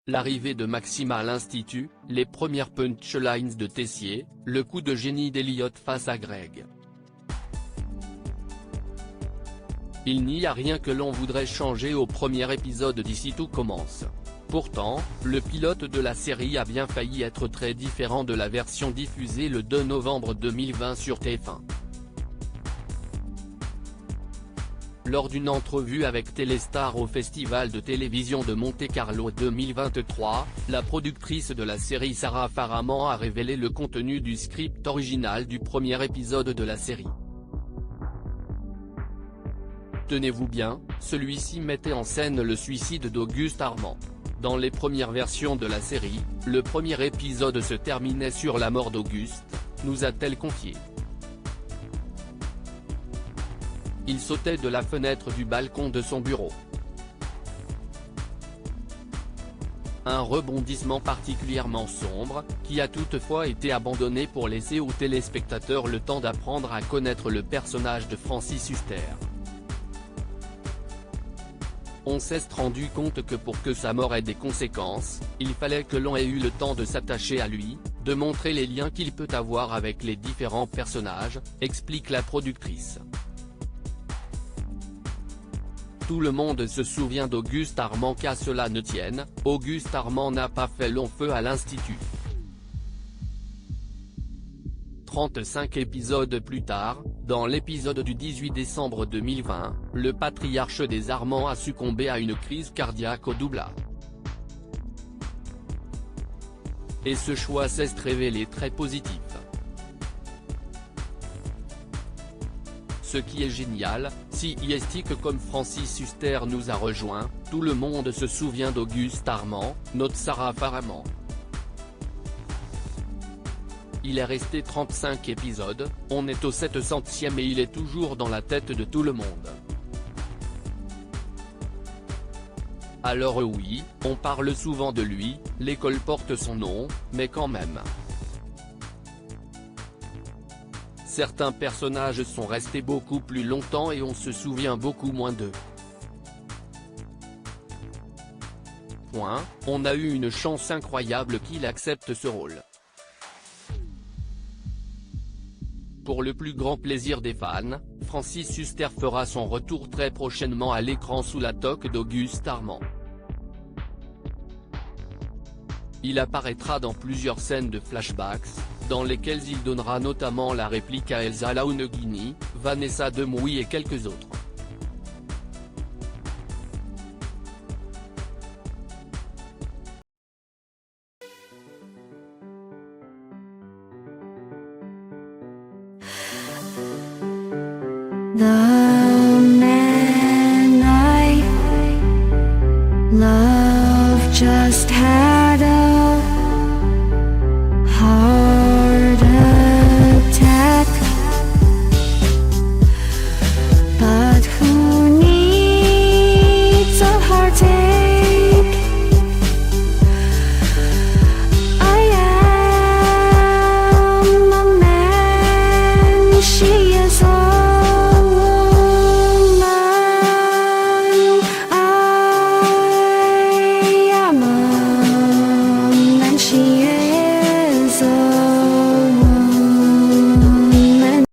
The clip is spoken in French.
L'arrivée de Maxime à l'Institut, les premières punchlines de Tessier, le coup de génie d'Elliott face à Greg. Il n'y a rien que l'on voudrait changer au premier épisode d'Ici tout commence. Pourtant, le pilote de la série a bien failli être très différent de la version diffusée le 2 novembre 2020 sur TF1. Lors d'une entrevue avec Téléstar au Festival de télévision de Monte-Carlo 2023, la productrice de la série Sarah Faraman a révélé le contenu du script original du premier épisode de la série. Tenez-vous bien, celui-ci mettait en scène le suicide d'Auguste Armand. Dans les premières versions de la série, le premier épisode se terminait sur la mort d'Auguste, nous a-t-elle confié. Il sautait de la fenêtre du balcon de son bureau. Un rebondissement particulièrement sombre, qui a toutefois été abandonné pour laisser aux téléspectateurs le temps d'apprendre à connaître le personnage de Francis Huster. On s'est rendu compte que pour que sa mort ait des conséquences, il fallait que l'on ait eu le temps de s'attacher à lui, de montrer les liens qu'il peut avoir avec les différents personnages, explique la productrice. Tout le monde se souvient d'Auguste Armand qu'à cela ne tienne, Auguste Armand n'a pas fait long feu à l'Institut. 35 épisodes plus tard, dans l'épisode du 18 décembre 2020, le patriarche des Armands a succombé à une crise cardiaque au Doublat. Et ce choix s'est révélé très positif. Ce qui est génial, si ISTIC comme Francis Huster nous a rejoint, tout le monde se souvient d'Auguste Armand, notre Sarah Faraman. Il est resté 35 épisodes, on est au 700e et il est toujours dans la tête de tout le monde. Alors oui, on parle souvent de lui, l'école porte son nom, mais quand même. Certains personnages sont restés beaucoup plus longtemps et on se souvient beaucoup moins d'eux. On a eu une chance incroyable qu'il accepte ce rôle. Pour le plus grand plaisir des fans, Francis Huster fera son retour très prochainement à l'écran sous la toque d'Auguste Armand. Il apparaîtra dans plusieurs scènes de flashbacks, dans lesquelles il donnera notamment la réplique à Elsa Launeghini, Vanessa Demouy et quelques autres. 나